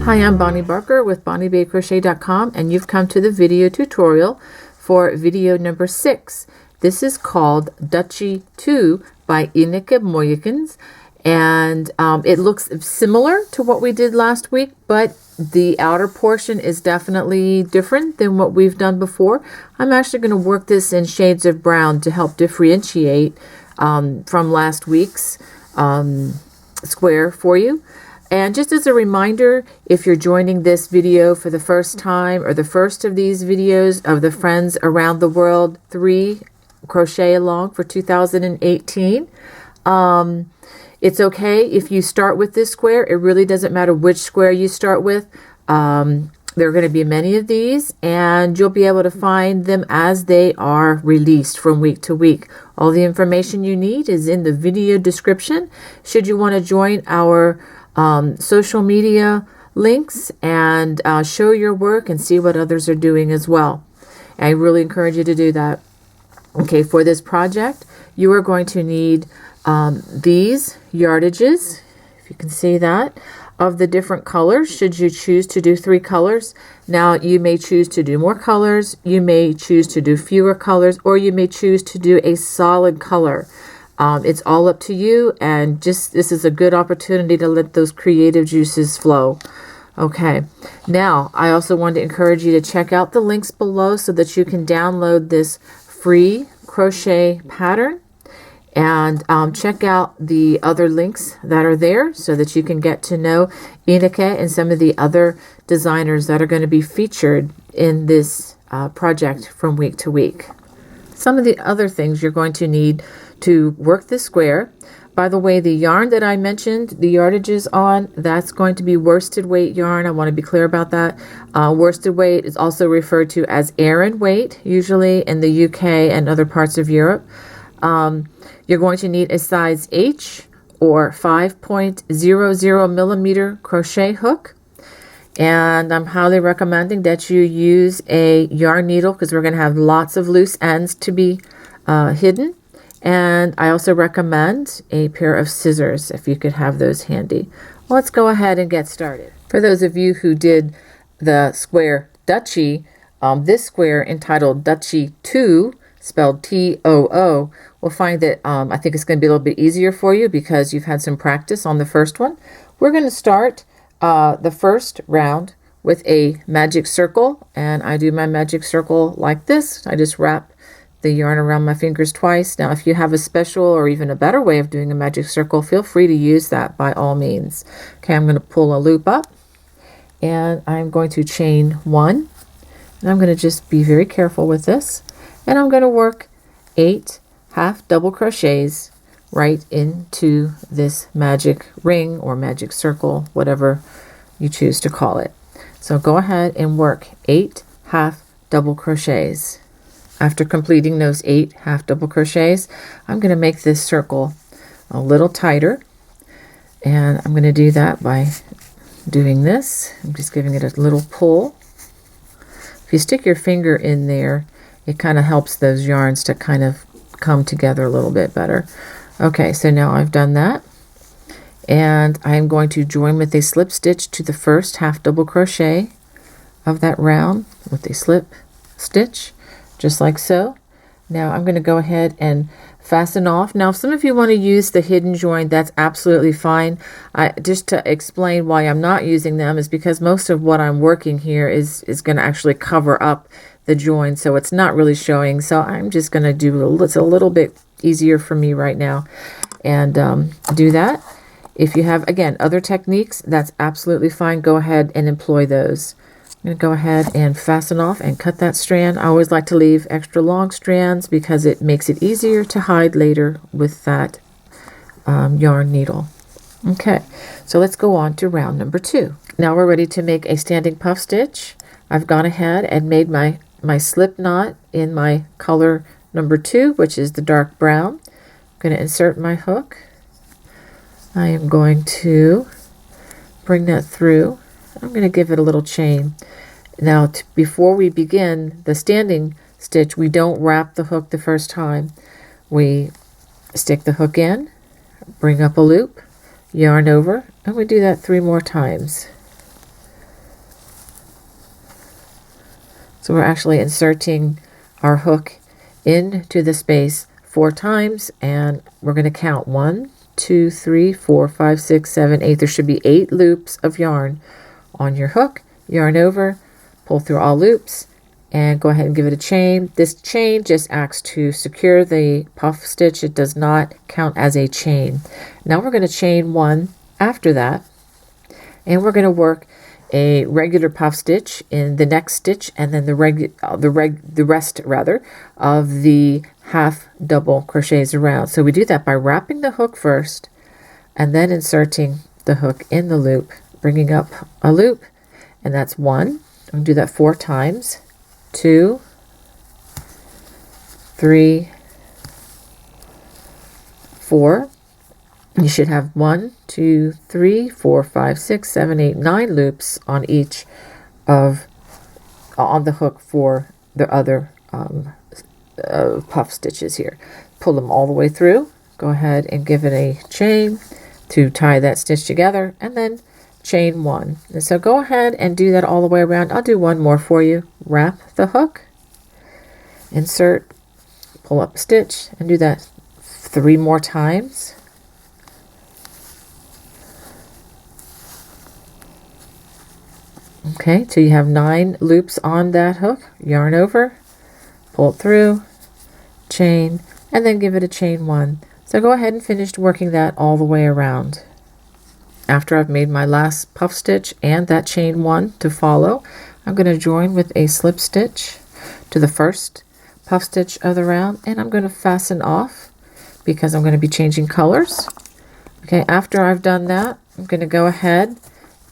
Hi, I'm Bonnie Barker with BonnieBayCrochet.com, and you've come to the video tutorial for video number 6. This is called Dutchy Too by Ineke Mooijenkind, and it looks similar to what we did last week, but the outer portion is definitely different than what we've done before. I'm actually going to work this in shades of brown to help differentiate from last week's square for you. And just as a reminder, if you're joining this video for the first time or the first of these videos of the Friends Around the World 3 Crochet Along for 2018, it's okay if you start with this square. It really doesn't matter which square you start with. There are going to be many of these, and you'll be able to find them as they are released from week to week. All the information you need is in the video description. Should you want to join our social media links and show your work and see what others are doing as well, I really encourage you to do that. Okay, for this project, you are going to need these yardages, if you can see that, of the different colors, should you choose to do 3 colors. Now, you may choose to do more colors, you may choose to do fewer colors, or you may choose to do a solid color. It's all up to you, and just this is a good opportunity to let those creative juices flow. Okay, now I also want to encourage you to check out the links below so that you can download this free crochet pattern, and check out the other links that are there so that you can get to know Ineke and some of the other designers that are going to be featured in this project from week to week. Some of the other things you're going to need to work this square. By the way, the yarn that I mentioned, the yardages on, that's going to be worsted weight yarn. I want to be clear about that. Worsted weight is also referred to as Aran weight, usually in the UK and other parts of Europe. You're going to need a size H or 5.00 millimeter crochet hook. And I'm highly recommending that you use a yarn needle because we're going to have lots of loose ends to be hidden. And I also recommend a pair of scissors if you could have those handy. Well, let's go ahead and get started. For those of you who did the square Dutchy, this square entitled Dutchy Too, spelled T-O-O, will find that I think it's going to be a little bit easier for you because you've had some practice on the first one. We're going to start the first round with a magic circle, and I do my magic circle like this. I just wrap the yarn around my fingers twice. Now, if you have a special or even a better way of doing a magic circle, feel free to use that by all means. Okay, I'm going to pull a loop up, and I'm going to chain 1, and I'm going to just be very careful with this, and I'm going to work 8 half double crochets right into this magic ring or magic circle, whatever you choose to call it. So go ahead and work 8 half double crochets. After completing those 8 half double crochets, I'm going to make this circle a little tighter, and I'm going to do that by doing this. I'm just giving it a little pull. If you stick your finger in there, it kind of helps those yarns to kind of come together a little bit better. Okay, so now I've done that, and I'm going to join with a slip stitch to the first half double crochet of that round with a slip stitch, just like so. Now I'm going to go ahead and fasten off. Now, if some of you want to use the hidden join, that's absolutely fine. Just to explain why I'm not using them is because most of what I'm working here is going to actually cover up the join, so it's not really showing. So I'm just going to do it's a little bit easier for me right now, and do that. If you have, again, other techniques, that's absolutely fine. Go ahead and employ those. I'm going to go ahead and fasten off and cut that strand. I always like to leave extra long strands because it makes it easier to hide later with that yarn needle. Okay, so let's go on to round number 2. Now we're ready to make a standing puff stitch. I've gone ahead and made my slip knot in my color number 2, which is the dark brown. I'm going to insert my hook. I am going to bring that through. I'm going to give it a little chain. Now, before we begin the standing stitch, we don't wrap the hook the first time. We stick the hook in, bring up a loop, yarn over, and we do that 3 more times. So we're actually inserting our hook into the space 4 times, and we're going to count 1, 2, 3, 4, 5, 6, 7, 8. There should be 8 loops of yarn on your hook. Yarn over, pull through all loops, and go ahead and give it a chain. This chain just acts to secure the puff stitch. It does not count as a chain. Now we're going to chain 1 after that, and we're going to work a regular puff stitch in the next stitch, and then the rest of the half double crochets around. So we do that by wrapping the hook first and then inserting the hook in the loop, bringing up a loop, and that's 1. I'm going to do that 4 times. 2, 3, 4. You should have 1, 2, 3, 4, 5, 6, 7, 8, 9 loops on each of on the hook for the other puff stitches here. Pull them all the way through. Go ahead and give it a chain to tie that stitch together, and then chain 1. And so go ahead and do that all the way around. I'll do one more for you. Wrap the hook, insert, pull up a stitch, and do that 3 more times. Okay, till you have 9 loops on that hook. Yarn over, pull it through, chain, and then give it a chain 1. So go ahead and finish working that all the way around. After I've made my last puff stitch and that chain 1 to follow, I'm going to join with a slip stitch to the first puff stitch of the round, and I'm going to fasten off because I'm going to be changing colors. Okay, after I've done that, I'm going to go ahead,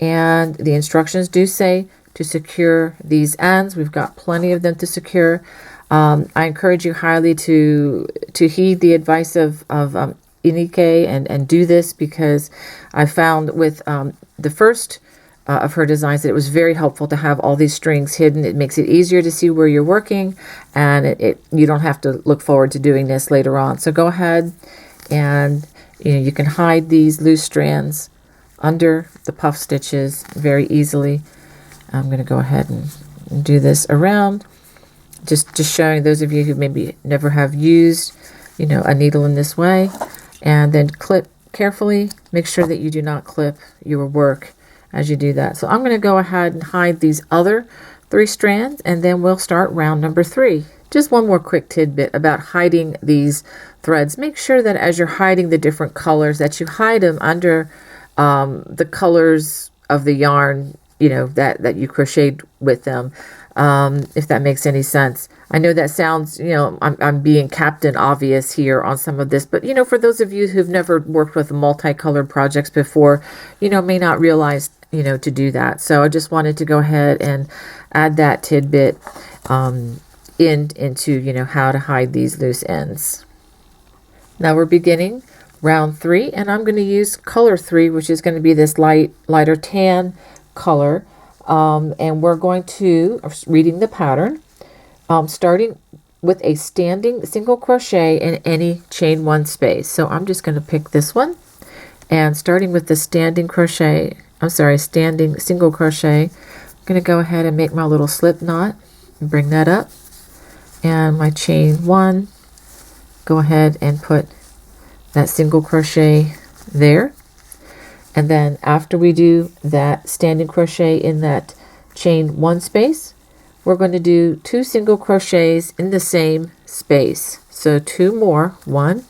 and the instructions do say to secure these ends. We've got plenty of them to secure. I encourage you highly to heed the advice of Ineke and do this, because I found with the first of her designs that it was very helpful to have all these strings hidden. It makes it easier to see where you're working, and you don't have to look forward to doing this later on. So go ahead, and you can hide these loose strands under the puff stitches very easily. I'm going to go ahead and do this around, just showing those of you who maybe never have used a needle in this way. And then clip carefully. Make sure that you do not clip your work as you do that. So I'm going to go ahead and hide these other 3 strands, and then we'll start round number 3. Just one more quick tidbit about hiding these threads. Make sure that as you're hiding the different colors, that you hide them under the colors of the yarn, that you crocheted with them, if that makes any sense. I know that sounds, I'm being Captain Obvious here on some of this, but, for those of you who've never worked with multicolored projects before, may not realize, to do that. So I just wanted to go ahead and add that tidbit into, how to hide these loose ends. Now we're beginning round 3, and I'm going to use color 3, which is going to be this lighter tan color. And we're going to, reading the pattern, starting with a standing single crochet in any chain 1 space. So I'm just going to pick this one, and starting with the standing single crochet, I'm going to go ahead and make my little slip knot and bring that up, and my chain 1, go ahead and put that single crochet there. And then after we do that standing crochet in that chain 1 space, we're going to do 2 single crochets in the same space. So 2 more, 1,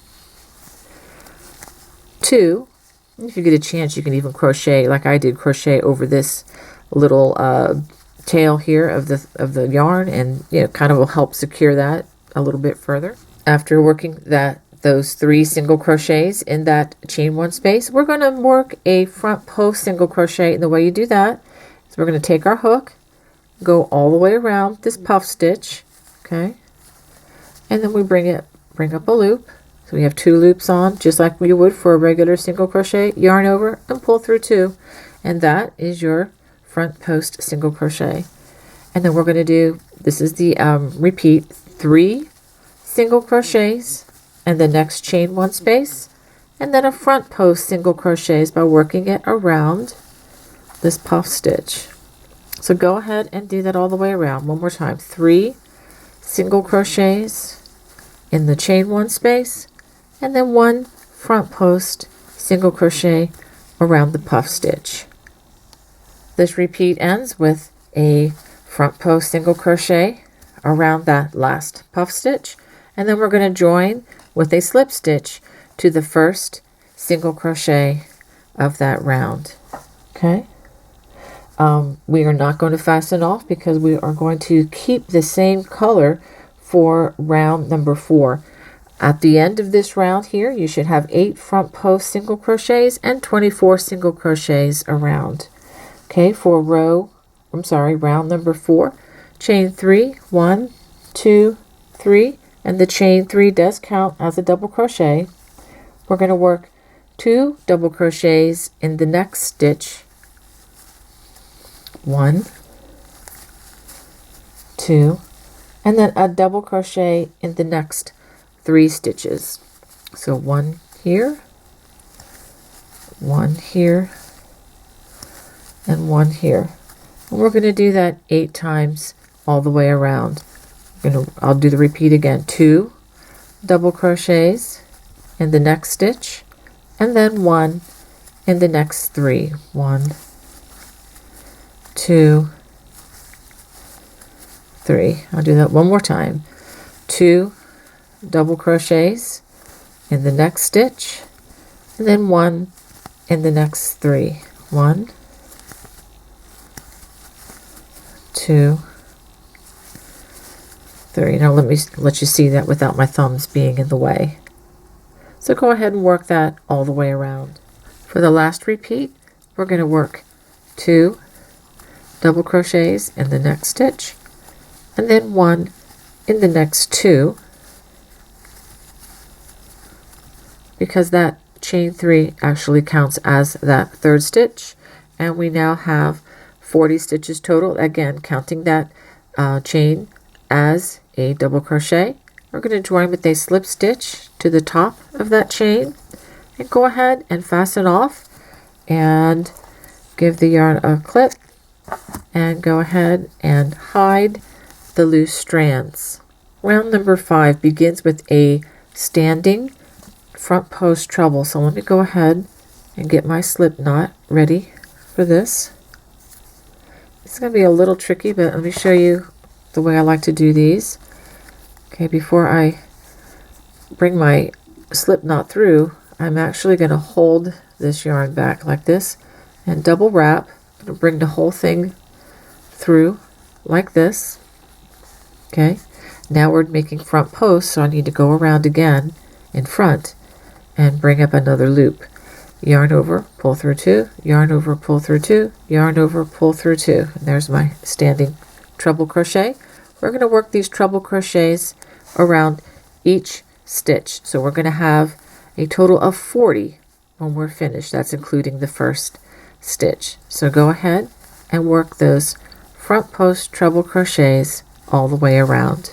2. If you get a chance, you can even crochet like I did, crochet over this little tail here of the yarn, and kind of will help secure that a little bit further. After working those 3 single crochets in that chain 1 space, we're going to work a front post single crochet. And the way you do that is we're going to take our hook, go all the way around this puff stitch, okay, and then we bring up a loop. So we have 2 loops on, just like we would for a regular single crochet. Yarn over and pull through 2, and that is your front post single crochet. And then we're going to do, this is the repeat, 3 single crochets and the next chain 1 space, and then a front post single crochets by working it around this puff stitch. So go ahead and do that all the way around. One more time. 3 single crochets in the chain 1 space, and then 1 front post single crochet around the puff stitch. This repeat ends with a front post single crochet around that last puff stitch, and then we're going to join with a slip stitch to the first single crochet of that round. Okay, we are not going to fasten off because we are going to keep the same color for round number 4. At the end of this round here, you should have 8 front post single crochets and 24 single crochets around. Okay, for round number 4, chain 3, 1, 2, 3, and the chain 3 does count as a double crochet. We're going to work 2 double crochets in the next stitch. 1, 2, and then a double crochet in the next 3 stitches. So 1 here, 1 here, and 1 here. And we're going to do that 8 times all the way around. I'll do the repeat again. 2 double crochets in the next stitch, and then 1 in the next 3. 1, 2, 3. I'll do that one more time. 2 double crochets in the next stitch, and then 1 in the next 3. 1, 2, 3. Now let me let you see that without my thumbs being in the way. So go ahead and work that all the way around. For the last repeat, we're going to work 2 double crochets in the next stitch, and then 1 in the next 2, because that chain 3 actually counts as that 3rd stitch, and we now have 40 stitches total, again counting that chain as a double crochet. We're going to join with a slip stitch to the top of that chain, and go ahead and fasten off and give the yarn a clip, and go ahead and hide the loose strands. Round number 5 begins with a standing front post treble. So let me go ahead and get my slip knot ready for this. It's going to be a little tricky, but let me show you the way I like to do these. Okay, before I bring my slip knot through, I'm actually going to hold this yarn back like this and double wrap. I'm going to bring the whole thing through like this. Okay, now we're making front posts, so I need to go around again in front and bring up another loop. Yarn over, pull through 2, yarn over, pull through 2, yarn over, pull through 2. And there's my standing treble crochet. We're going to work these treble crochets around each stitch. So we're going to have a total of 40 when we're finished. That's including the first stitch. So go ahead and work those front post treble crochets all the way around.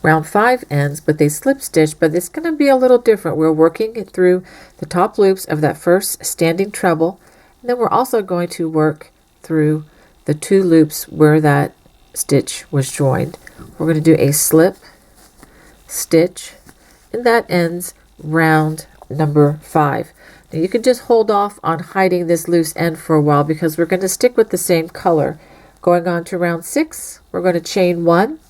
Round 5 ends with a slip stitch, but it's going to be a little different. We're working it through the top loops of that first standing treble, and then we're also going to work through the 2 loops where that stitch was joined. We're going to do a slip stitch, and that ends round number 5. Now you can just hold off on hiding this loose end for a while because we're going to stick with the same color. Going on to round 6, we're going to chain 1,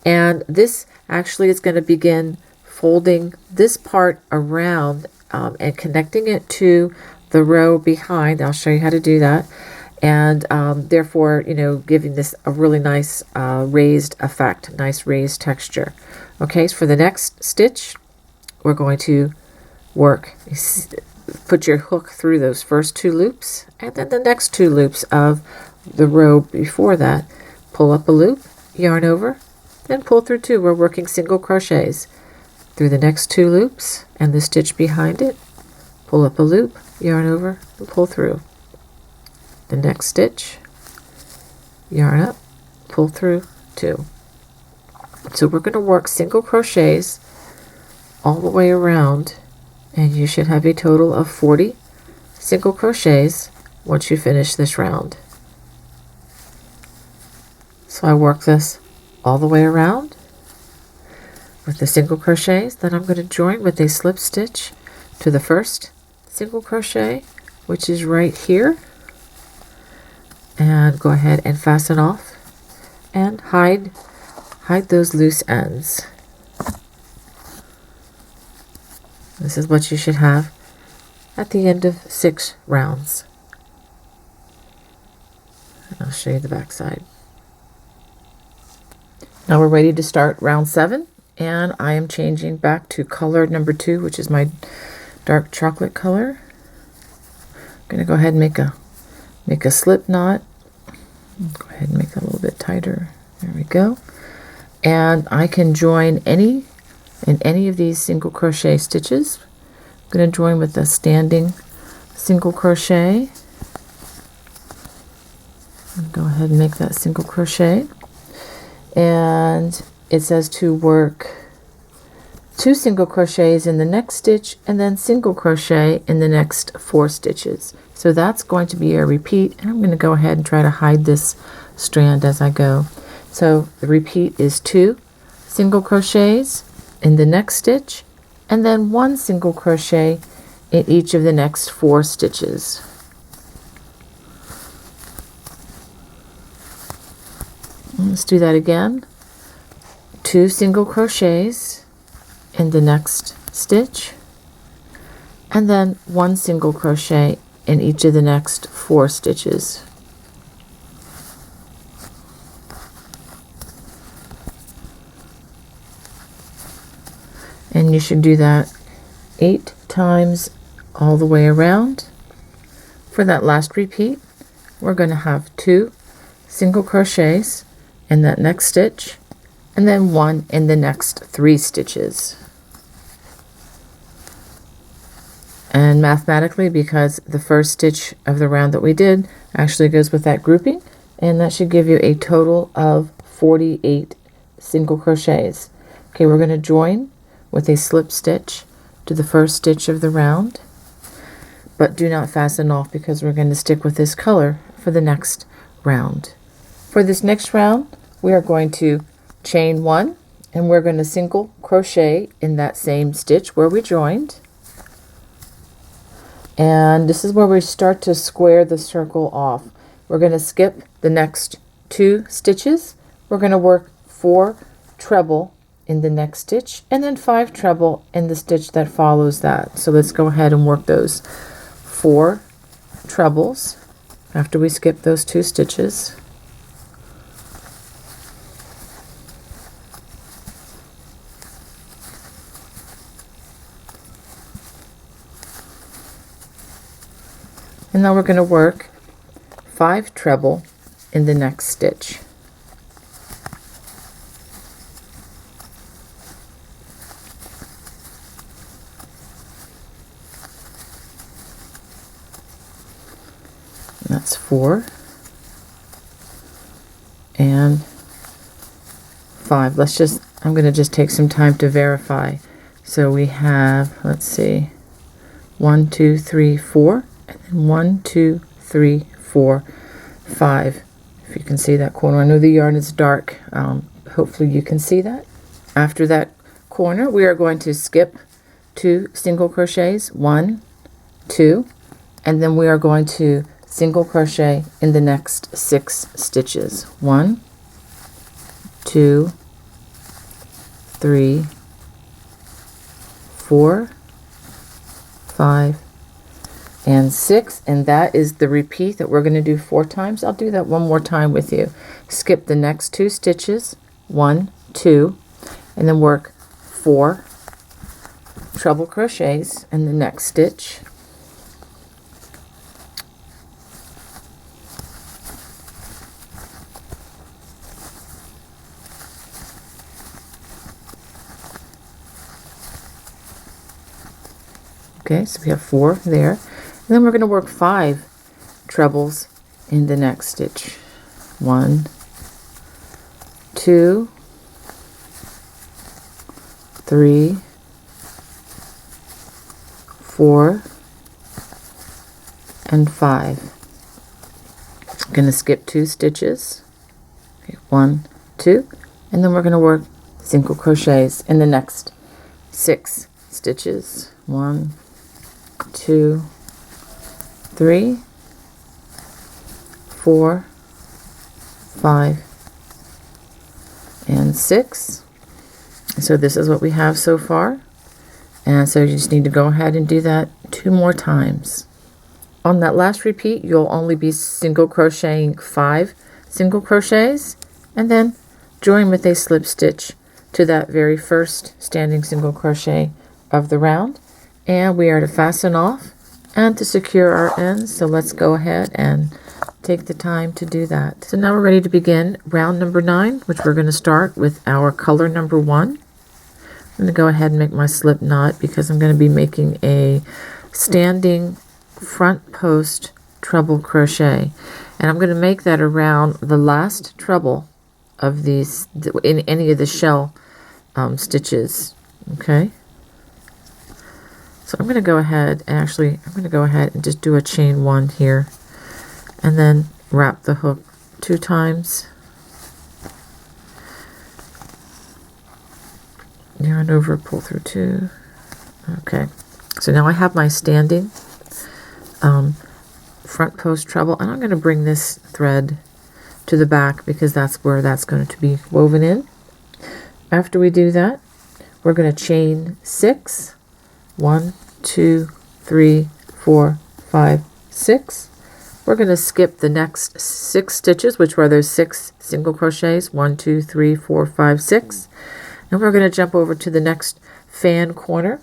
and this actually is going to begin folding this part around and connecting it to the row behind. I'll show you how to do that, and therefore, giving this a really nice raised effect, nice raised texture. Okay, so for the next stitch, we're going to put your hook through those first 2 loops, and then the next 2 loops of the row before that. Pull up a loop, yarn over, then pull through 2. We're working single crochets through the next 2 loops and the stitch behind it. Pull up a loop, yarn over, and pull through. The next stitch, yarn up, pull through 2. So we're going to work single crochets all the way around, and you should have a total of 40 single crochets once you finish this round. So I work this all the way around with the single crochets. Then I'm going to join with a slip stitch to the first single crochet, which is right here, and go ahead and fasten off and hide those loose ends. This is what you should have at the end of 6 rounds. I'll show you the back side. Now we're ready to start round 7, and I am changing back to color number 2, which is my dark chocolate color. I'm going to go ahead and make a slip knot. Go ahead and make it a little bit tighter. There we go. And I can join in any of these single crochet stitches. I'm going to join with a standing single crochet. Go ahead and make that single crochet. And it says to work 2 single crochets in the next stitch and then single crochet in the next 4 stitches. So that's going to be a repeat, and I'm going to go ahead and try to hide this strand as I go. So the repeat is 2 single crochets in the next stitch and then 1 single crochet in each of the next 4 stitches. Let's do that again. 2 single crochets in the next stitch and then 1 single crochet in each of the next 4 stitches. And you should do that 8 times all the way around. For that last repeat, we're going to have 2 single crochets in that next stitch and then 1 in the next 3 stitches. And mathematically, because the first stitch of the round that we did actually goes with that grouping, and that should give you a total of 48 single crochets. Okay, we're going to join with a slip stitch to the first stitch of the round, but do not fasten off because we're going to stick with this color for the next round. For this next round, we are going to chain 1, and we're going to single crochet in that same stitch where we joined. And this is where we start to square the circle off. We're going to skip the next 2 stitches. We're going to work 4 treble in the next stitch and then 5 treble in the stitch that follows that. So let's go ahead and work those 4 trebles after we skip those 2 stitches. And now we're going to work 5 treble in the next stitch. And that's 4 and 5. I'm going to just take some time to verify. So we have, let's see, 1, 2, 3, 4. And then 1, 2, 3, 4, 5. If you can see that corner. I know the yarn is dark. Hopefully you can see that. After that corner, we are going to skip 2 single crochets, 1, 2, and then we are going to single crochet in the next 6 stitches. 1, 2, 3, 4, 5, and 6, and that is the repeat that we're going to do 4 times. I'll do that one more time with you. Skip the next 2 stitches, 1, 2, and then work 4 treble crochets in the next stitch. Okay, so we have 4 there. And then we're going to work 5 trebles in the next stitch. 1, 2, 3, 4, and 5. I'm going to skip 2 stitches. Okay, 1, 2, and then we're going to work single crochets in the next 6 stitches. 1, 2, 3, 4, 5, and 6. So this is what we have so far, and so you just need to go ahead and do that 2 more times. On that last repeat, you'll only be single crocheting 5 single crochets, and then join with a slip stitch to that very first standing single crochet of the round, and we are to fasten off and to secure our ends. So let's go ahead and take the time to do that. So now we're ready to begin round number 9, which we're going to start with our color number 1. I'm going to go ahead and make my slip knot because I'm going to be making a standing front post treble crochet, and I'm going to make that around the last treble of these in any of the shell stitches. Okay, so I'm going to go ahead and just do a chain 1 here, and then wrap the hook 2 times, yarn over, pull through 2. Okay, so now I have my standing front post treble, and I'm going to bring this thread to the back because that's where that's going to be woven in. After we do that, we're going to chain 6. 1, 2, 3, 4, 5, 6. We're going to skip the next 6 stitches, which were those 6 single crochets. 1, 2, 3, 4, 5, 6. And we're going to jump over to the next fan corner,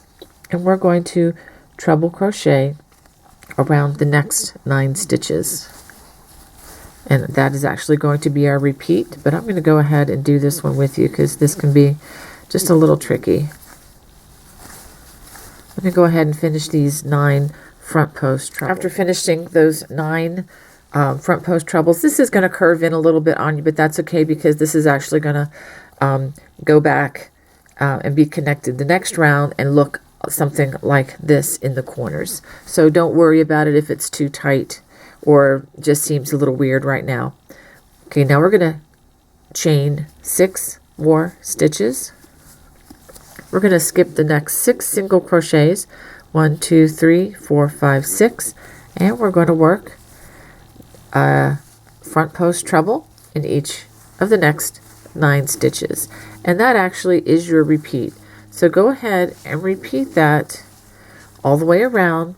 and we're going to treble crochet around the next 9 stitches. And that is actually going to be our repeat, but I'm going to go ahead and do this one with you because this can be just a little tricky. Let me go ahead and finish these 9 front post trebles. After finishing those 9 front post trebles, this is going to curve in a little bit on you, but that's okay because this is actually going to go back and be connected the next round and look something like this in the corners. So don't worry about it if it's too tight or just seems a little weird right now. Okay, now we're going to chain 6 more stitches. We're going to skip the next 6 single crochets. 1, 2, 3, 4, 5, 6, and we're going to work a front post treble in each of the next 9 stitches, and that actually is your repeat. So go ahead and repeat that all the way around.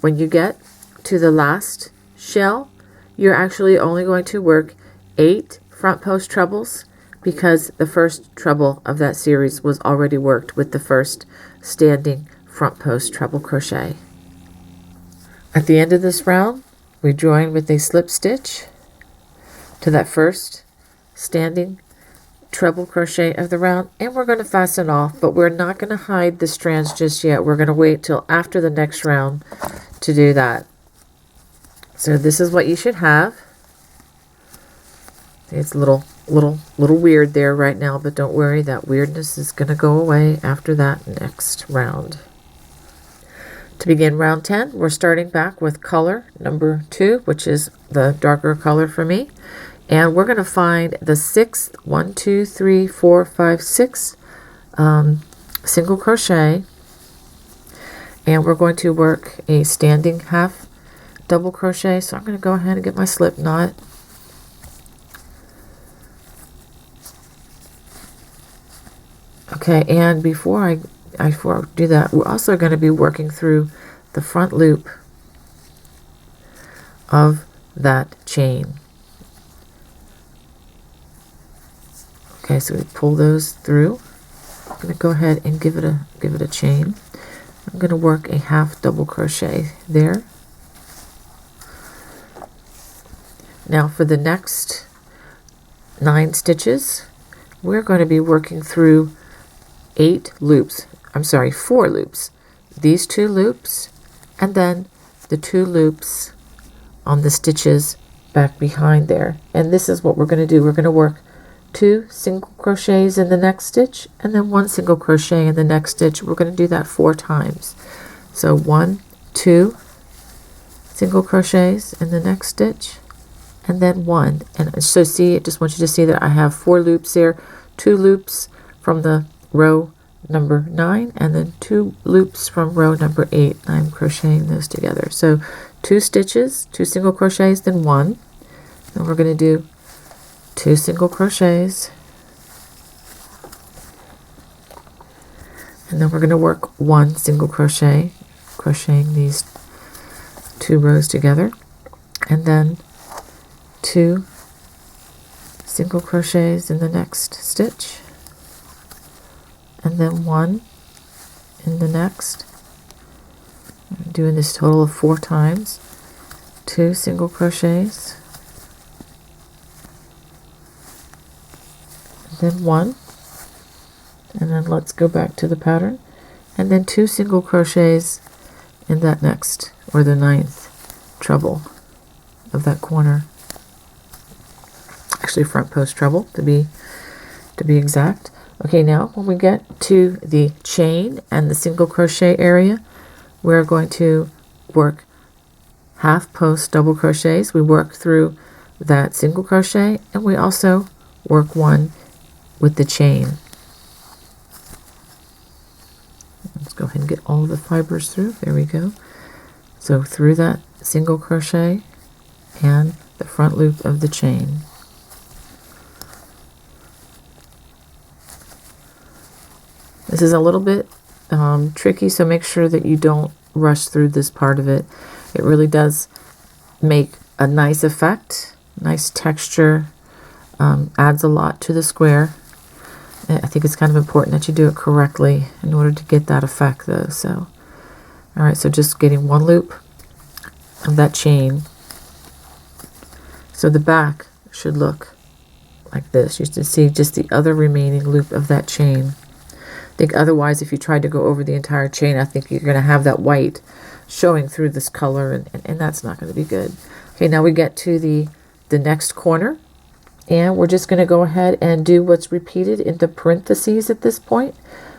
When you get to the last shell, you're actually only going to work 8 front post trebles because the first treble of that series was already worked with the first standing front post treble crochet. At the end of this round, we join with a slip stitch to that first standing treble crochet of the round, and we're going to fasten off, but we're not going to hide the strands just yet. We're going to wait till after the next round to do that. So this is what you should have. It's a little weird there right now, but don't worry, that weirdness is going to go away after that next round. To begin round 10, we're starting back with color number 2, which is the darker color for me. And we're going to find the 6th, 1, 2, 3, 4, 5, 6 single crochet. And we're going to work a standing half double crochet. So I'm going to go ahead and get my slip knot. Okay, and before I do that, we're also going to be working through the front loop of that chain. Okay, so we pull those through. I'm going to go ahead and give it a chain. I'm going to work a half double crochet there. Now for the next 9 stitches, we're going to be working through 4 loops. These 2 loops, and then the 2 loops on the stitches back behind there. And this is what we're going to do. We're going to work 2 single crochets in the next stitch, and then 1 single crochet in the next stitch. We're going to do that 4 times. So 1, 2 single crochets in the next stitch, and then 1. And so see, I just want you to see that I have 4 loops there, 2 loops from the row number 9, and then 2 loops from row number 8. I'm crocheting those together. So 2 stitches, 2 single crochets, then 1. Then we're going to do 2 single crochets, and then we're going to work 1 single crochet, crocheting these 2 rows together, and then 2 single crochets in the next stitch, and then 1 in the next. I'm doing this total of 4 times. 2 single crochets, and then 1, and then let's go back to the pattern, and then 2 single crochets in that next, or the 9th treble of that corner. Actually front post treble to be exact. Okay, now when we get to the chain and the single crochet area, we're going to work half post double crochets. We work through that single crochet, and we also work 1 with the chain. Let's go ahead and get all the fibers through. There we go. So through that single crochet and the front loop of the chain. This is a little bit tricky, so make sure that you don't rush through this part of it. It really does make a nice effect, nice texture, adds a lot to the square. I think it's kind of important that you do it correctly in order to get that effect though. So, alright, so just getting 1 loop of that chain. So the back should look like this. You should see just the other remaining loop of that chain. I think otherwise, if you tried to go over the entire chain, I think you're going to have that white showing through this color, and that's not going to be good. Okay, now we get to the next corner, and we're just going to go ahead and do what's repeated into parentheses at this point.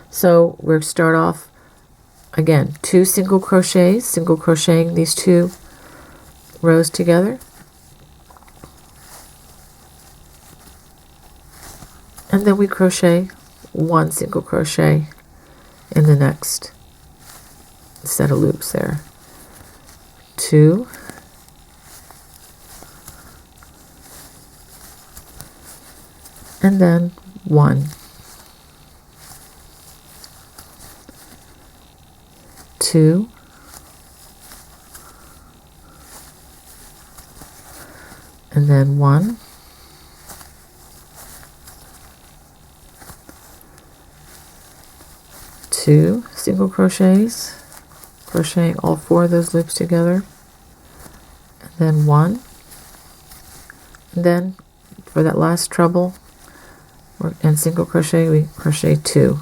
So we'll start off again, 2 single crochets, single crocheting these 2 rows together, and then we crochet 1 single crochet in the next set of loops there. 2, and then 1, 2, and then 1, 2 single crochets, crocheting all 4 of those loops together, and then 1, and then for that last treble and single crochet, we crochet 2,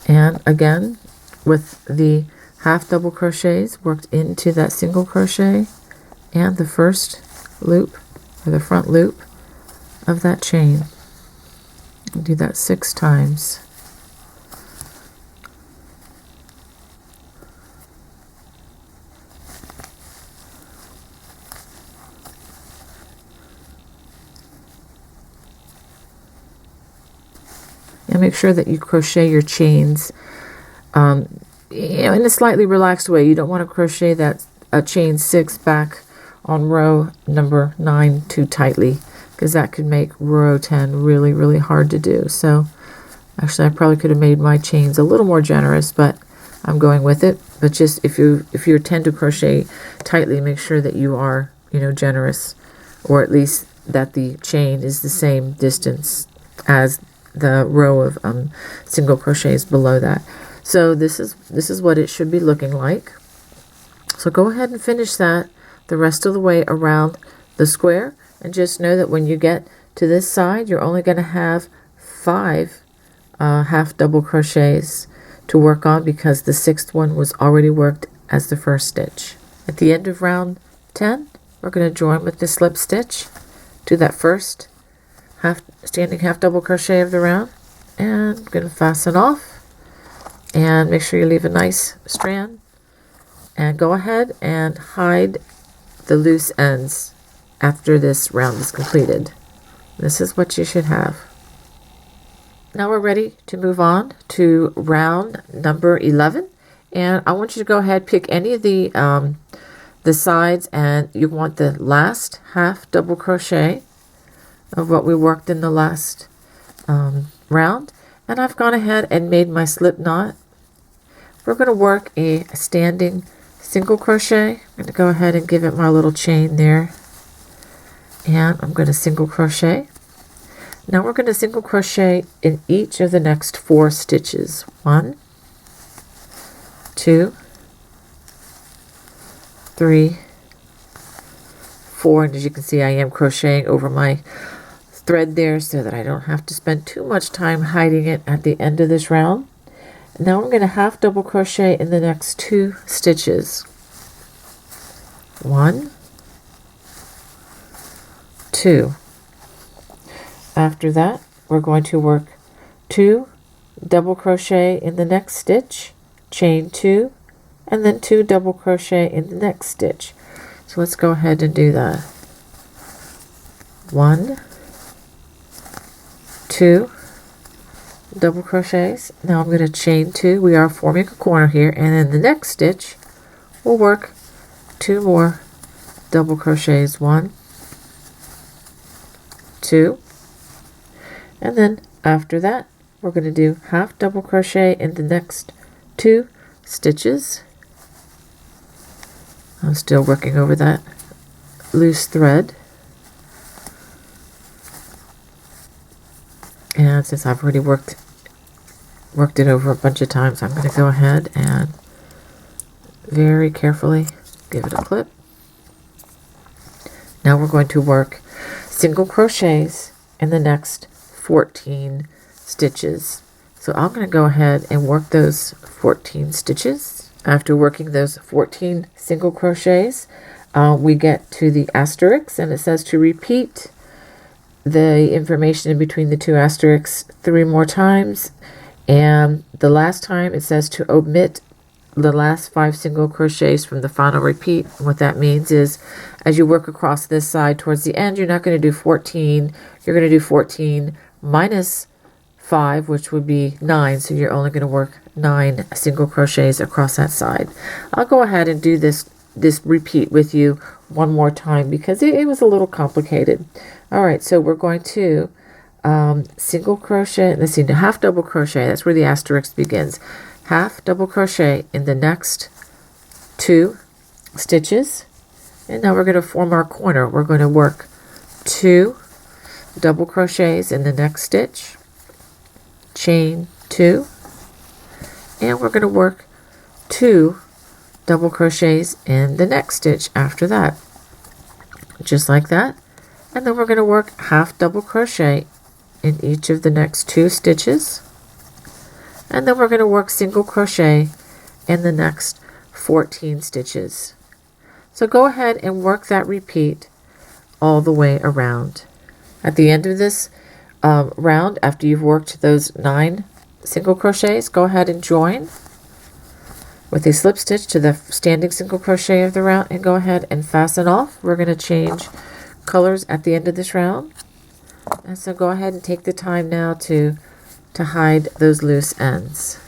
and again with the half double crochets worked into that single crochet and the first loop or the front loop of that chain. We'll do that 6 times. And make sure that you crochet your chains in a slightly relaxed way. You don't want to crochet that chain 6 back on row number 9 too tightly, because that could make row 10 really, really hard to do. So actually I probably could have made my chains a little more generous, but I'm going with it. But just if you tend to crochet tightly, make sure that you are, generous, or at least that the chain is the same distance as the row of single crochets below that. So this is what it should be looking like. So go ahead and finish that the rest of the way around the square, and just know that when you get to this side, you're only going to have 5 half double crochets to work on, because the 6th one was already worked as the first stitch. At the end of round 10, we're going to join with the slip stitch, do that first standing half double crochet of the round, and I'm going to fasten off, and make sure you leave a nice strand and go ahead and hide the loose ends after this round is completed. This is what you should have. Now we're ready to move on to round number 11, and I want you to go ahead, pick any of the sides, and you want the last half double crochet of what we worked in the last round. And I've gone ahead and made my slip knot. We're going to work a standing single crochet. I'm going to go ahead and give it my little chain there, and I'm going to single crochet. Now we're going to single crochet in each of the next 4 stitches. 1, 2, 3, 4, and as you can see, I am crocheting over my thread there so that I don't have to spend too much time hiding it at the end of this round. Now I'm going to half double crochet in the next 2 stitches. 1, 2. After that, we're going to work 2 double crochet in the next stitch, chain 2, and then 2 double crochet in the next stitch. So let's go ahead and do that. 1, 2 double crochets. Now I'm going to chain 2. We are forming a corner here, and in the next stitch we'll work 2 more double crochets. 1, 2, and then after that we're going to do half double crochet in the next 2 stitches. I'm still working over that loose thread, and since I've already worked it over a bunch of times, I'm going to go ahead and very carefully give it a clip. Now we're going to work single crochets in the next 14 stitches. So I'm going to go ahead and work those 14 stitches. After working those 14 single crochets, we get to the asterisks, and it says to repeat the information in between the 2 asterisks 3 more times, and the last time it says to omit the last 5 single crochets from the final repeat. What that means is, as you work across this side towards the end, you're not going to do 14, you're going to do 14 minus 5, which would be 9, so you're only going to work 9 single crochets across that side. I'll go ahead and do this repeat with you one more time because it was a little complicated. All right, so we're going to single crochet, let's see, half double crochet, that's where the asterisk begins. Half double crochet in the next 2 stitches, and now we're going to form our corner. We're going to work 2 double crochets in the next stitch, chain 2, and we're going to work 2 double crochets in the next stitch after that, just like that. And then we're going to work half double crochet in each of the next 2 stitches, and then we're going to work single crochet in the next 14 stitches. So go ahead and work that repeat all the way around. At the end of this round, after you've worked those 9 single crochets, go ahead and join with a slip stitch to the standing single crochet of the round and go ahead and fasten off. We're going to change colors at the end of this round, and so go ahead and take the time now to hide those loose ends.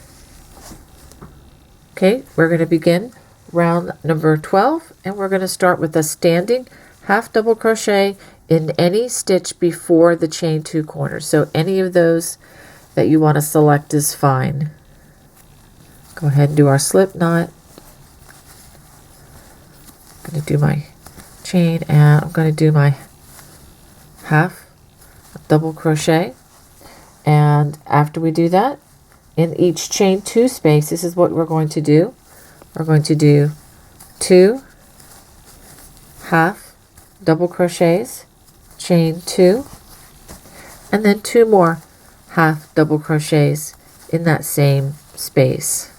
Okay, we're going to begin round number 12, and we're going to start with a standing half double crochet in any stitch before the chain 2 corners. So any of those that you want to select is fine. Go ahead and do our slip knot. I'm going to do my chain, and I'm going to do my half double crochet. And after we do that, in each chain 2 space, this is what we're going to do. We're going to do 2 half double crochets, chain 2, and then 2 more half double crochets in that same space.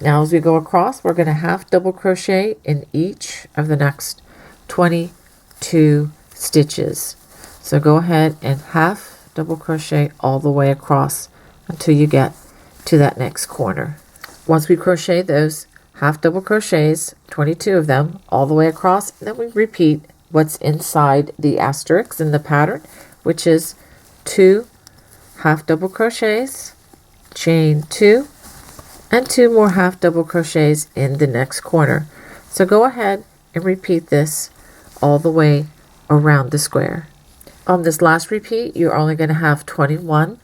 Now as we go across, we're going to half double crochet in each of the next 22 stitches. So go ahead and half double crochet all the way across until you get to that next corner. Once we crochet those half double crochets, 22 of them, all the way across, and then we repeat what's inside the asterisk in the pattern, which is 2 half double crochets, chain 2, and 2 more half double crochets in the next corner. So go ahead and repeat this all the way around the square. On this last repeat, you're only going to have 21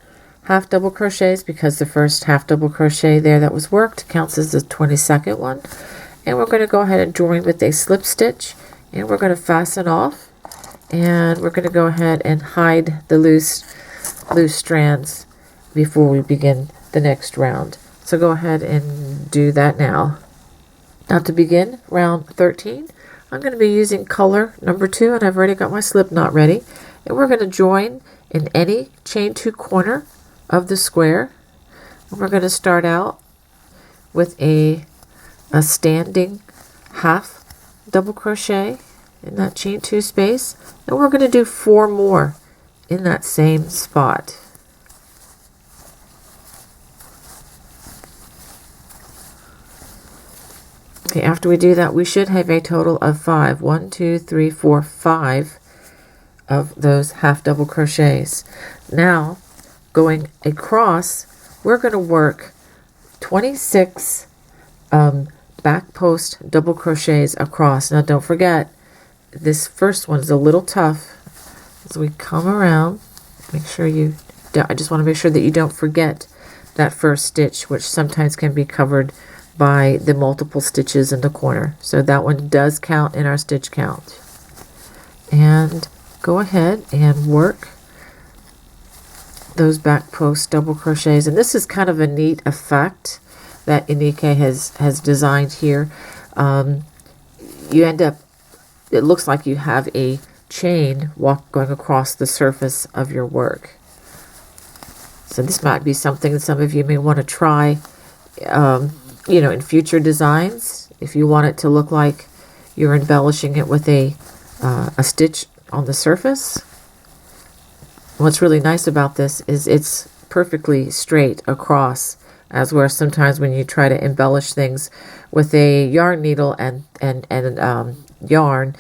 half double crochets because the first half double crochet there that was worked counts as the 22nd one. And we're going to go ahead and join with a slip stitch, and we're going to fasten off, and we're going to go ahead and hide the loose strands before we begin the next round. So go ahead and do that now. Now to begin round 13, I'm going to be using color number 2, and I've already got my slip knot ready. And we're going to join in any chain 2 corner of the square. And we're going to start out with a standing half double crochet in that chain 2 space. And we're going to do 4 more in that same spot. Okay, after we do that, we should have a total of 5. 1, 2, 3, 4, 5 of those half double crochets. Now, going across, we're going to work 26 back post double crochets across. Now, don't forget, this first one is a little tough. As we come around, make sure you don't, I just want to make sure that you don't forget that first stitch, which sometimes can be covered by the multiple stitches in the corner. So that one does count in our stitch count. And go ahead and work those back post double crochets. And this is kind of a neat effect that Ineke has designed here. You end up, it looks like you have a chain going across the surface of your work. So this might be something that some of you may want to try in future designs, if you want it to look like you're embellishing it with a stitch on the surface. What's really nice about this is it's perfectly straight across, as where sometimes when you try to embellish things with a yarn needle and yarn,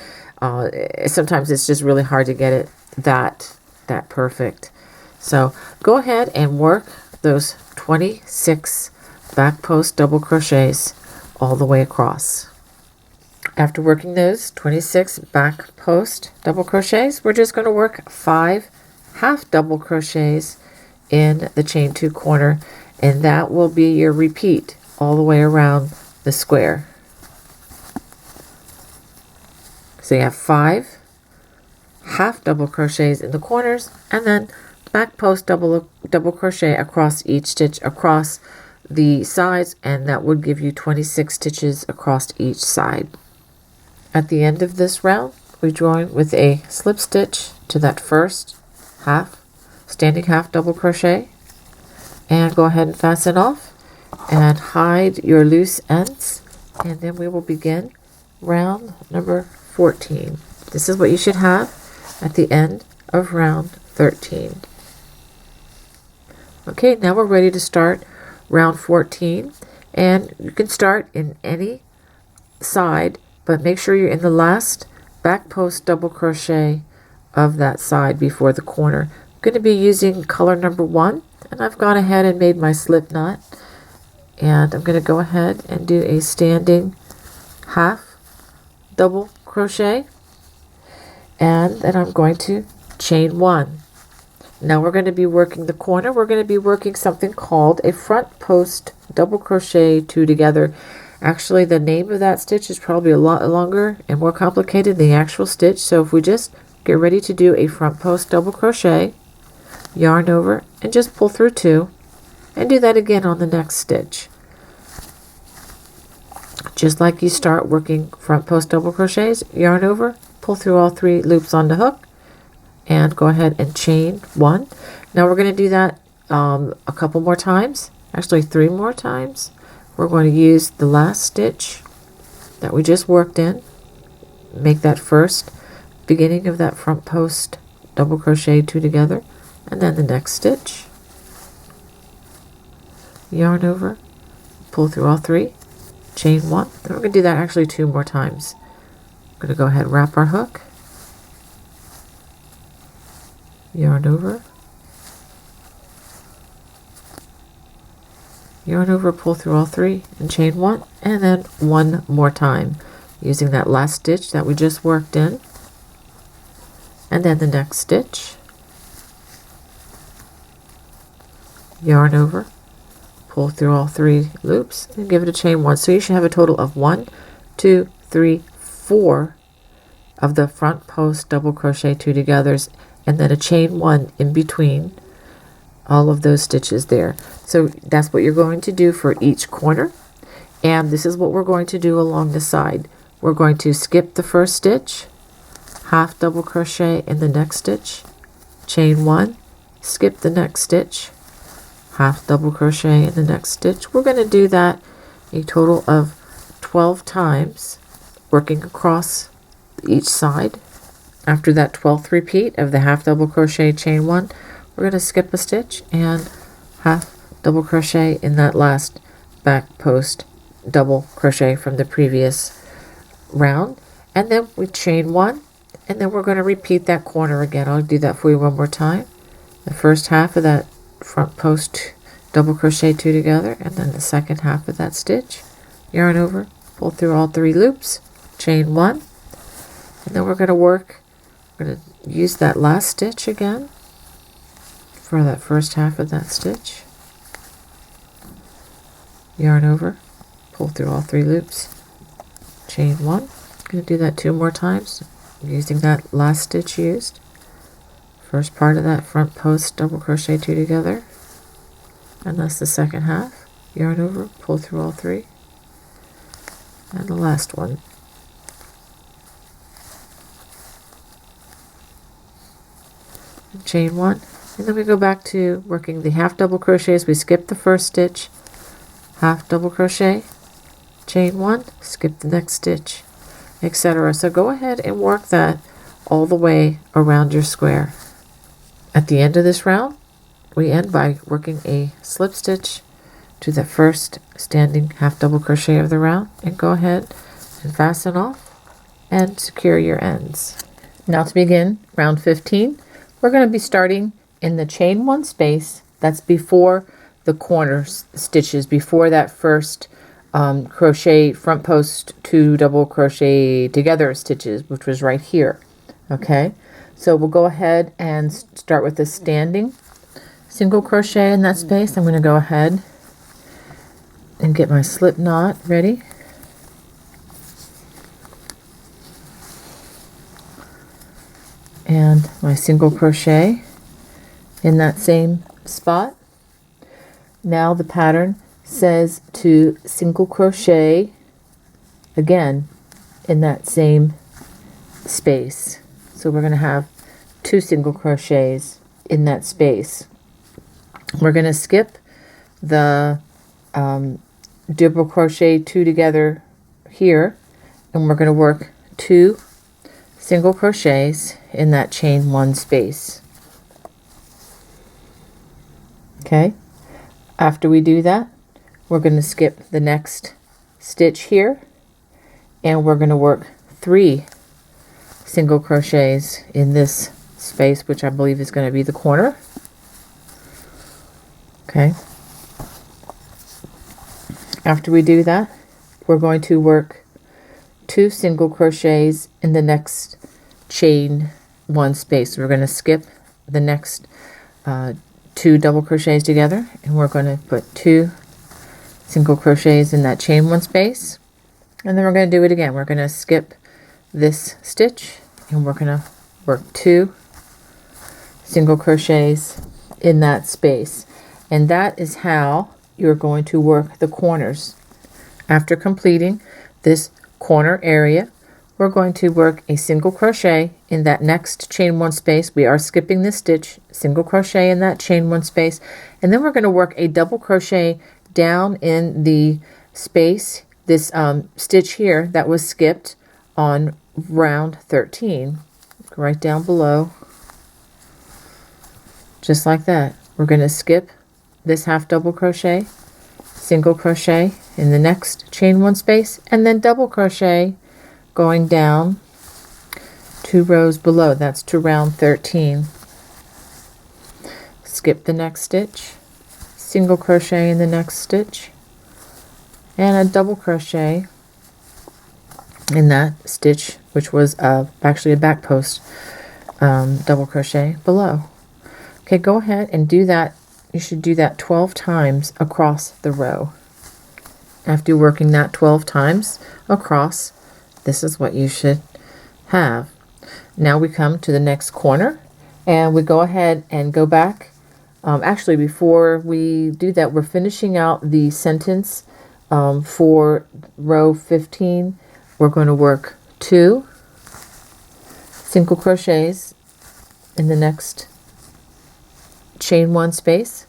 sometimes it's just really hard to get it that perfect. So go ahead and work those 26 back post double crochets all the way across. After working those 26 back post double crochets, we're just going to work 5 half double crochets in the chain 2 corner, and that will be your repeat all the way around the square. So you have 5 half double crochets in the corners, and then back post double crochet across each stitch across the sides, and that would give you 26 stitches across each side. At the end of this round, we join with a slip stitch to that first standing half double crochet, and go ahead and fasten off and hide your loose ends, and then we will begin round number 14. This is what you should have at the end of round 13. Okay, now we're ready to start round 14, and you can start in any side, but make sure you're in the last back post double crochet of that side before the corner. I'm going to be using color number 1, and I've gone ahead and made my slip knot, and I'm going to go ahead and do a standing half double crochet, and then I'm going to chain 1. Now we're going to be working the corner. We're going to be working something called a front post double crochet 2 together. Actually, the name of that stitch is probably a lot longer and more complicated than the actual stitch. So if we just get ready to do a front post double crochet, yarn over, and just pull through 2, and do that again on the next stitch. Just like you start working front post double crochets, yarn over, pull through all 3 loops on the hook, and go ahead and chain 1. Now we're going to do that a couple more times, actually 3 more times. We're going to use the last stitch that we just worked in, make that first beginning of that front post double crochet 2 together, and then the next stitch, yarn over, pull through all 3, chain 1. Then we're going to do that actually 2 more times. We're going to go ahead and wrap our hook, yarn over, pull through all 3 and chain 1, and then 1 more time using that last stitch that we just worked in, and then the next stitch, yarn over, pull through all 3 loops and give it a chain 1. So you should have a total of 1, 2, 3, 4 of the front post double crochet 2 togethers, and then a chain 1 in between all of those stitches there. So that's what you're going to do for each corner, and this is what we're going to do along the side. We're going to skip the first stitch, half double crochet in the next stitch, chain 1, skip the next stitch, half double crochet in the next stitch. We're going to do that a total of 12 times, working across each side. After that 12th repeat of the half double crochet, chain 1, we're going to skip a stitch and half double crochet in that last back post double crochet from the previous round, and then we chain 1, and then we're going to repeat that corner again. I'll do that for you one more time. The first half of that front post double crochet 2 together, and then the second half of that stitch, yarn over, pull through all 3 loops, chain 1, and then we're going to use that last stitch again for that first half of that stitch, yarn over, pull through all 3 loops, chain 1. I'm going to do that 2 more times using that last stitch used. First part of that front post double crochet 2 together, and that's the second half, yarn over, pull through all 3, and the last one. And chain 1, and then we go back to working the half double crochets. We skip the first stitch, half double crochet, chain 1, skip the next stitch, etc. So go ahead and work that all the way around your square. At the end of this round, we end by working a slip stitch to the first standing half double crochet of the round, and go ahead and fasten off and secure your ends. Now to begin round 15, we're going to be starting in the chain 1 space that's before the corner stitches, before that first crochet front post 2 double crochet together stitches, which was right here. Okay, so we'll go ahead and start with the standing single crochet in that space. I'm going to go ahead and get my slip knot ready. And my single crochet in that same spot. Now the pattern says to single crochet again in that same space. So we're going to have 2 single crochets in that space. We're going to skip the double crochet 2 together here, and we're going to work 2 single crochets in that chain 1 space. Okay, after we do that, we're going to skip the next stitch here, and we're going to work 3 single crochets in this space, which I believe is going to be the corner. Okay, after we do that, we're going to work 2 single crochets in the next chain 1 space. We're going to skip the next 2 double crochets together, and we're going to put 2 single crochets in that chain 1 space, and then we're going to do it again. We're going to skip this stitch, and we're going to work 2 single crochets in that space, and that is how you're going to work the corners. After completing this corner area, we're going to work a single crochet in that next chain 1 space. We are skipping this stitch, single crochet in that chain 1 space, and then we're going to work a double crochet down in the space, this stitch here that was skipped on round 13, right down below, just like that. We're going to skip this half double crochet, single crochet in the next chain 1 space, and then double crochet going down 2 rows below. That's to round 13. Skip the next stitch, single crochet in the next stitch, and a double crochet in that stitch, which was actually a back post double crochet below. Okay, go ahead and do that. You should do that 12 times across the row. After working that 12 times across, this is what you should have. Now we come to the next corner, and we go ahead and go back. Actually, before we do that, we're finishing out the sentence for row 15. We're going to work 2 single crochets in the next chain 1 space.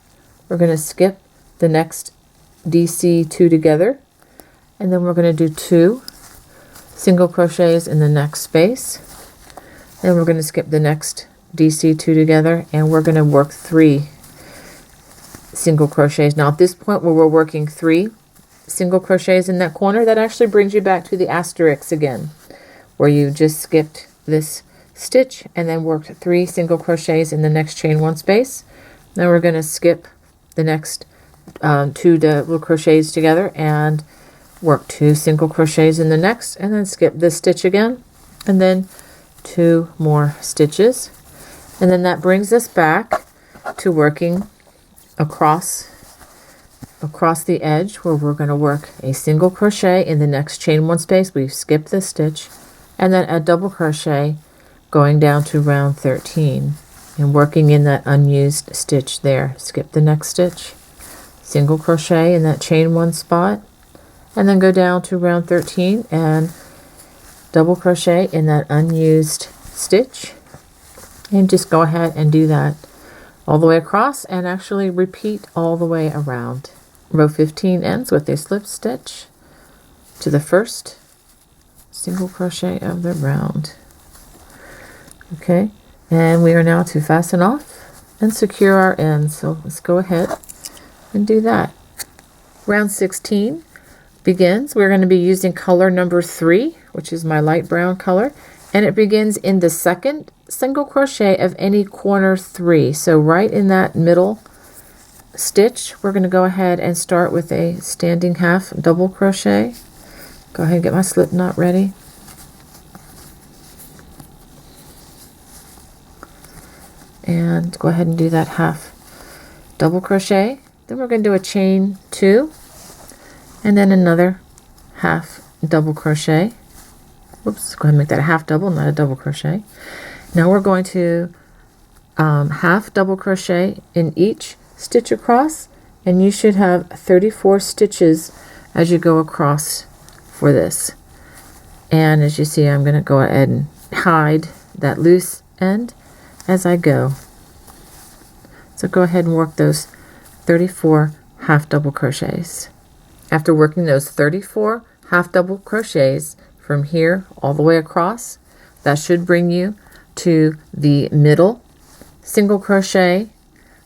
We're going to skip the next DC2 together, and then we're going to do 2 single crochets in the next space. Then we're going to skip the next DC2 together, and we're going to work 3 single crochets. Now at this point where we're working 3 single crochets in that corner, that actually brings you back to the asterisk again, where you just skipped this stitch and then worked 3 single crochets in the next chain 1 space. Then we're going to skip the next 2 double crochets together and work 2 single crochets in the next, and then skip this stitch again, and then 2 more stitches. And then that brings us back to working across the edge, where we're going to work a single crochet in the next chain 1 space. We've skipped this stitch, and then a double crochet going down to round 13 and working in that unused stitch there. Skip the next stitch, single crochet in that chain 1 spot, and then go down to round 13 and double crochet in that unused stitch, and just go ahead and do that all the way across, and actually repeat all the way around. Row 15 ends with a slip stitch to the first single crochet of the round. Okay, and we are now to fasten off and secure our ends. So let's go ahead and do that. Round 16 begins. We're going to be using color number 3, which is my light brown color, and it begins in the second single crochet of any corner 3. So right in that middle stitch, we're going to go ahead and start with a standing half double crochet. Go ahead and get my slip knot ready. And go ahead and do that half double crochet. Then we're going to do a chain 2 and then another half double crochet. Whoops, go ahead and make that a half double, not a double crochet. Now we're going to half double crochet in each stitch across, and you should have 34 stitches as you go across for this. And as you see, I'm going to go ahead and hide that loose end as I go. So go ahead and work those 34 half double crochets. After working those 34 half double crochets from here all the way across, that should bring you to the middle single crochet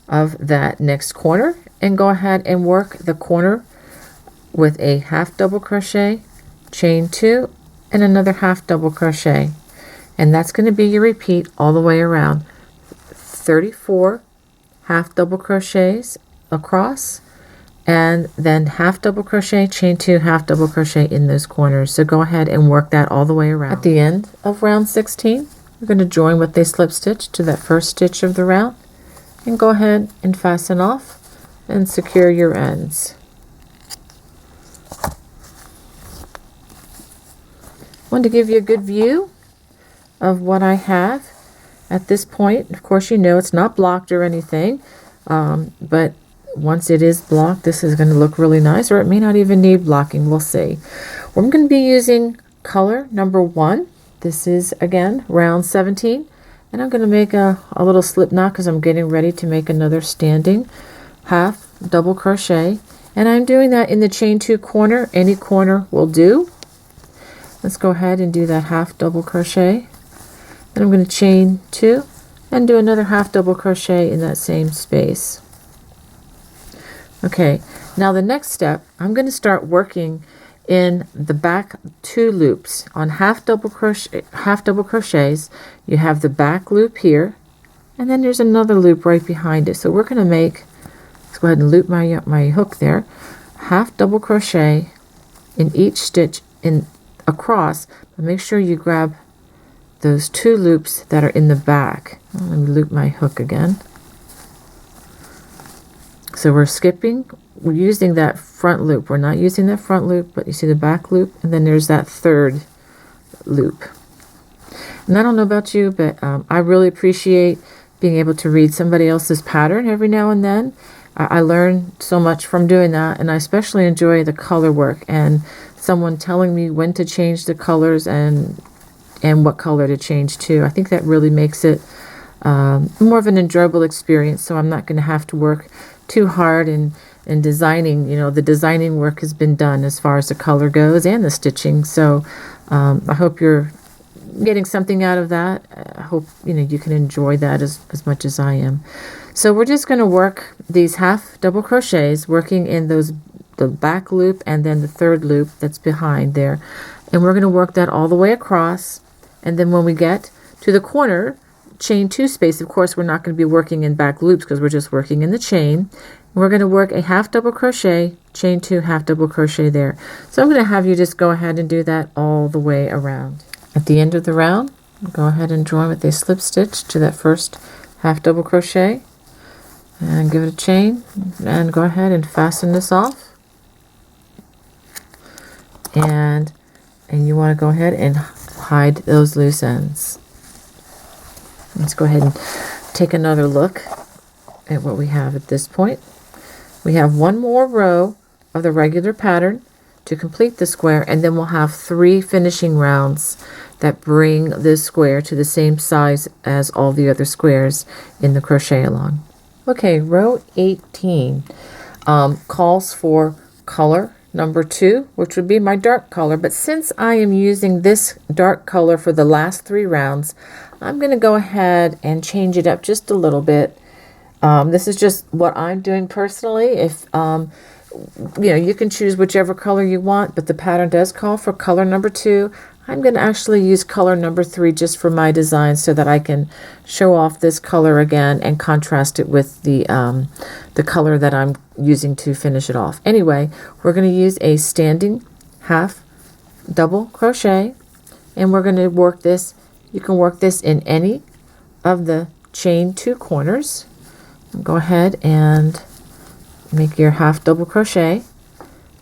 of that next corner, and go ahead and work the corner with a half double crochet, chain 2, and another half double crochet, and that's going to be your repeat all the way around. 34 half double crochets across, and then half double crochet, chain 2, half double crochet in those corners. So go ahead and work that all the way around. At the end of round 16, we're going to join with a slip stitch to that first stitch of the round, and go ahead and fasten off and secure your ends. Want to give you a good view of what I have at this point. Of course, you know it's not blocked or anything, but once it is blocked, this is going to look really nice, or it may not even need blocking. We'll see. I'm going to be using color number 1. This is again round 17, and I'm going to make a little slip knot because I'm getting ready to make another standing half double crochet, and I'm doing that in the chain 2 corner. Any corner will do. Let's go ahead and do that half double crochet. Then I'm going to chain 2 and do another half double crochet in that same space. Okay, now the next step, I'm going to start working in the back 2 loops on half double crochets. You have the back loop here, and then there's another loop right behind it. So we're going to make, let's go ahead and loop my hook there, half double crochet in each stitch in across, but make sure you grab those 2 loops that are in the back. Let me loop my hook again. So we're using that front loop. We're not using that front loop, but you see the back loop, and then there's that 3rd loop. And I don't know about you, but I really appreciate being able to read somebody else's pattern every now and then. I learn so much from doing that, and I especially enjoy the color work and someone telling me when to change the colors and what color to change to. I think that really makes it more of an enjoyable experience, so I'm not going to have to work too hard in designing. You know, the designing work has been done as far as the color goes and the stitching. So I hope you're getting something out of that. I hope you can enjoy that as much as I am. So we're just going to work these half double crochets, working in the back loop and then the 3rd loop that's behind there, and we're going to work that all the way across. And then when we get to the corner, chain 2 space, of course we're not going to be working in back loops because we're just working in the chain. We're going to work a half double crochet, chain 2, half double crochet there. So I'm going to have you just go ahead and do that all the way around. At the end of the round, go ahead and join with a slip stitch to that first half double crochet and give it a chain, and go ahead and fasten this off. And you want to go ahead and hide those loose ends. Let's go ahead and take another look at what we have at this point. We have 1 more row of the regular pattern to complete the square, and then we'll have 3 finishing rounds that bring this square to the same size as all the other squares in the crochet along. Okay, row 18 calls for color number 2, which would be my dark color, but since I am using this dark color for the last 3 rounds, I'm going to go ahead and change it up just a little bit. This is just what I'm doing personally. If you can choose whichever color you want, but the pattern does call for color number 2. I'm going to actually use color number 3 just for my design so that I can show off this color again and contrast it with the color that I'm using to finish it off. Anyway, we're going to use a standing half double crochet, and we're going to work this. You can work this in any of the chain 2 corners. Go ahead and make your half double crochet,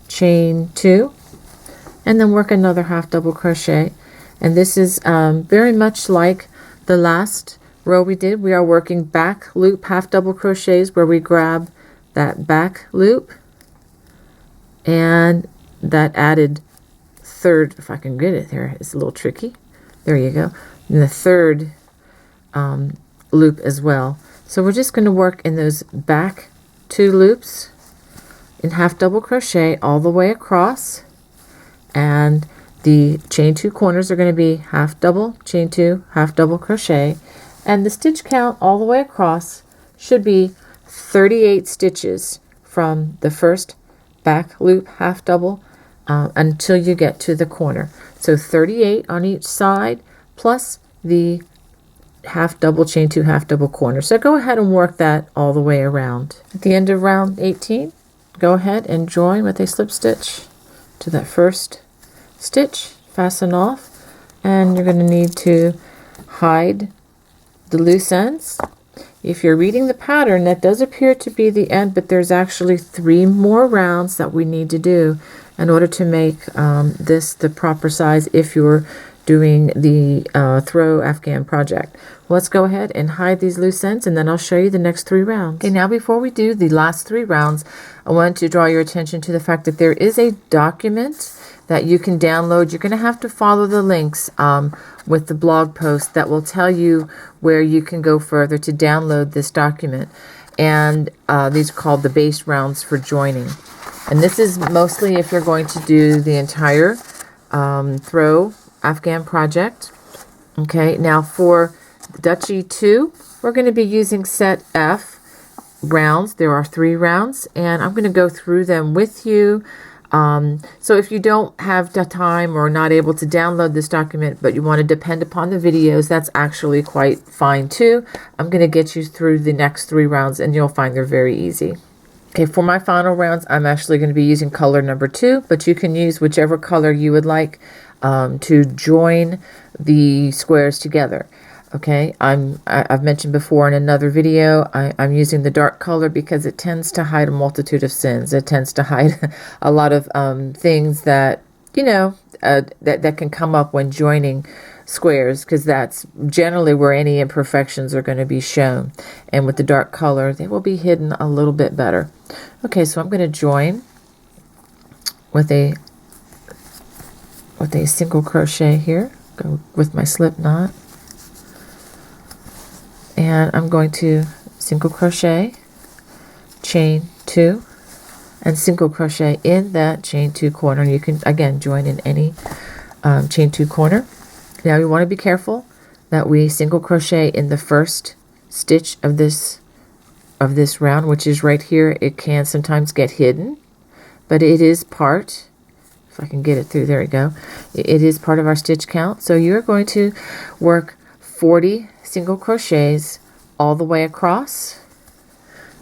chain 2, and then work another half double crochet. And this is very much like the last row we did. We are working back loop half double crochets where we grab that back loop and that added 3rd, if I can get it there, it's a little tricky. There you go. And the 3rd loop as well. So we're just going to work in those back 2 loops in half double crochet all the way across, and the chain 2 corners are going to be half double, chain 2, half double crochet, and the stitch count all the way across should be 38 stitches from the first back loop half double until you get to the corner. So 38 on each side plus the half double, chain 2, half double corner. So go ahead and work that all the way around. At the end of round 18, go ahead and join with a slip stitch to that first stitch, fasten off, and you're going to need to hide the loose ends. If you're reading the pattern, that does appear to be the end, but there's actually 3 more rounds that we need to do in order to make this the proper size if you're doing the throw Afghan project. Let's go ahead and hide these loose ends, and then I'll show you the next 3 rounds. Okay, now before we do the last 3 rounds, I want to draw your attention to the fact that there is a document that you can download. You're going to have to follow the links with the blog post that will tell you where you can go further to download this document. And these are called the base rounds for joining. And this is mostly if you're going to do the entire throw Afghan project. Okay, now for Dutchy Too, we're going to be using set F, rounds. There are 3 rounds, and I'm going to go through them with you. So if you don't have the time or not able to download this document, but you want to depend upon the videos, that's actually quite fine too. I'm going to get you through the next 3 rounds, and you'll find they're very easy. Okay, for my final rounds, I'm actually going to be using color number 2, but you can use whichever color you would like to join the squares together. Okay, I've mentioned before in another video, I'm using the dark color because it tends to hide a multitude of sins. It tends to hide a lot of things that, that can come up when joining squares, because that's generally where any imperfections are going to be shown. And with the dark color, they will be hidden a little bit better. Okay, so I'm going to join with a single crochet here. Go with my slip knot. And I'm going to single crochet, chain 2, and single crochet in that chain 2 corner. You can again join in any chain 2 corner. Now you want to be careful that we single crochet in the first stitch of this round, which is right here. It can sometimes get hidden, but it is part, if I can get it through, there we go. It is part of our stitch count. So you're going to work 40 single crochets all the way across.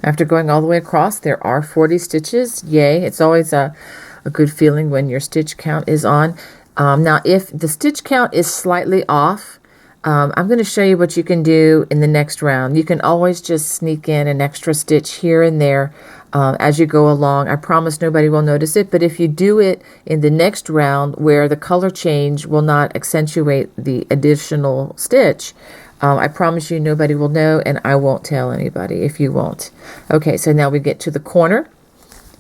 After going all the way across, there are 40 stitches. Yay! It's always a good feeling when your stitch count is on. Now, if the stitch count is slightly off, I'm going to show you what you can do in the next round. You can always just sneak in an extra stitch here and there as you go along. I promise nobody will notice it, but if you do it in the next round where the color change will not accentuate the additional stitch, I promise you nobody will know, and I won't tell anybody if you won't. Okay, so now we get to the corner,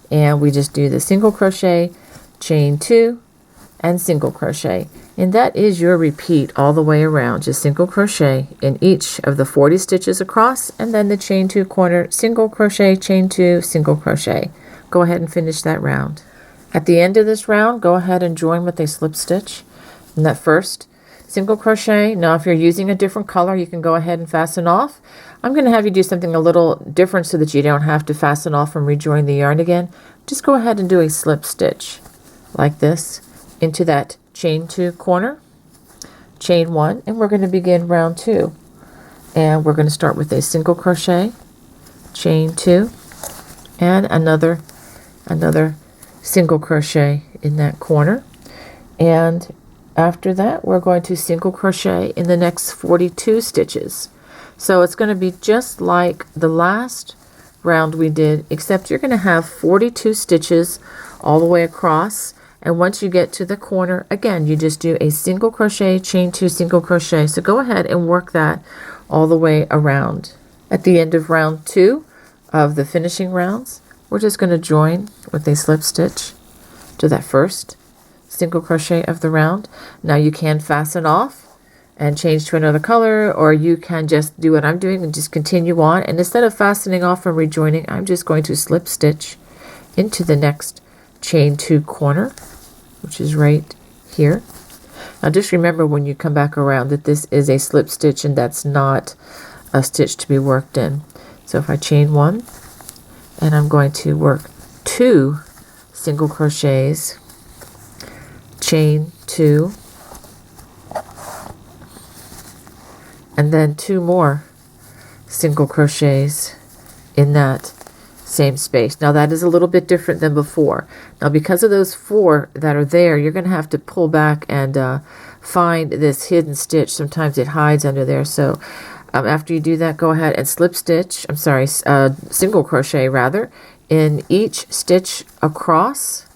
and we just do the single crochet, chain 2, and single crochet. And that is your repeat all the way around. Just single crochet in each of the 40 stitches across, and then the chain 2 corner, single crochet, chain 2, single crochet. Go ahead and finish that round. At the end of this round, go ahead and join with a slip stitch in that first single crochet. Now if you're using a different color, you can go ahead and fasten off. I'm going to have you do something a little different so that you don't have to fasten off and rejoin the yarn again. Just go ahead and do a slip stitch like this into that chain 2 corner, chain 1, and we're going to begin round 2. And we're going to start with a single crochet, chain 2, and another single crochet in that corner. And after that, we're going to single crochet in the next 42 stitches. So it's going to be just like the last round we did, except you're going to have 42 stitches all the way across. And once you get to the corner, again, you just do a single crochet, chain 2, single crochet. So go ahead and work that all the way around. At the end of round 2 of the finishing rounds, we're just going to join with a slip stitch to that first single crochet of the round. Now you can fasten off and change to another color, or you can just do what I'm doing and just continue on. And instead of fastening off and rejoining, I'm just going to slip stitch into the next chain 2 corner, which is right here. Now just remember when you come back around that this is a slip stitch and that's not a stitch to be worked in. So if I chain 1, and I'm going to work 2 single crochets, chain 2, and then 2 more single crochets in that same space. Now that is a little bit different than before. Now because of those 4 that are there, you're going to have to pull back and find this hidden stitch. Sometimes it hides under there. So after you do that, go ahead and slip stitch, single crochet rather, in each stitch across.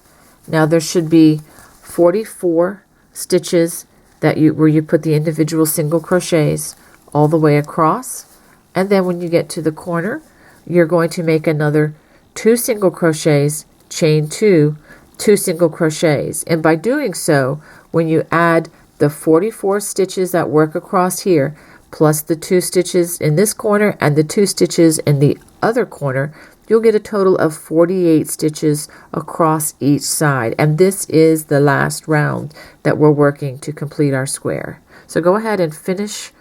Now there should be 44 stitches where you put the individual single crochets all the way across. And then when you get to the corner, you're going to make another 2 single crochets, chain 2, 2 single crochets. And by doing so, when you add the 44 stitches that work across here, plus the 2 stitches in this corner and the 2 stitches in the other corner, you'll get a total of 48 stitches across each side. And this is the last round that we're working to complete our square. So go ahead and finish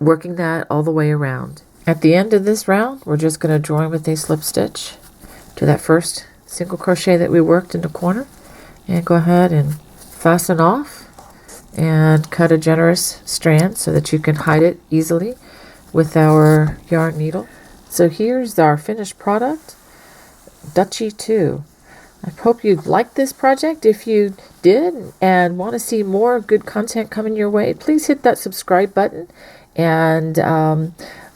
working that all the way around. At the end of this round, we're just going to join with a slip stitch to that first single crochet that we worked in the corner, and go ahead and fasten off and cut a generous strand so that you can hide it easily with our yarn needle. So here's our finished product, Dutchy Too. I hope you liked this project. If you did and want to see more good content coming your way, please hit that subscribe button, and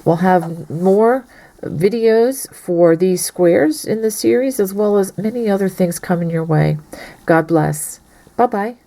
we'll have more videos for these squares in the series, as well as many other things coming your way. God bless. Bye-bye.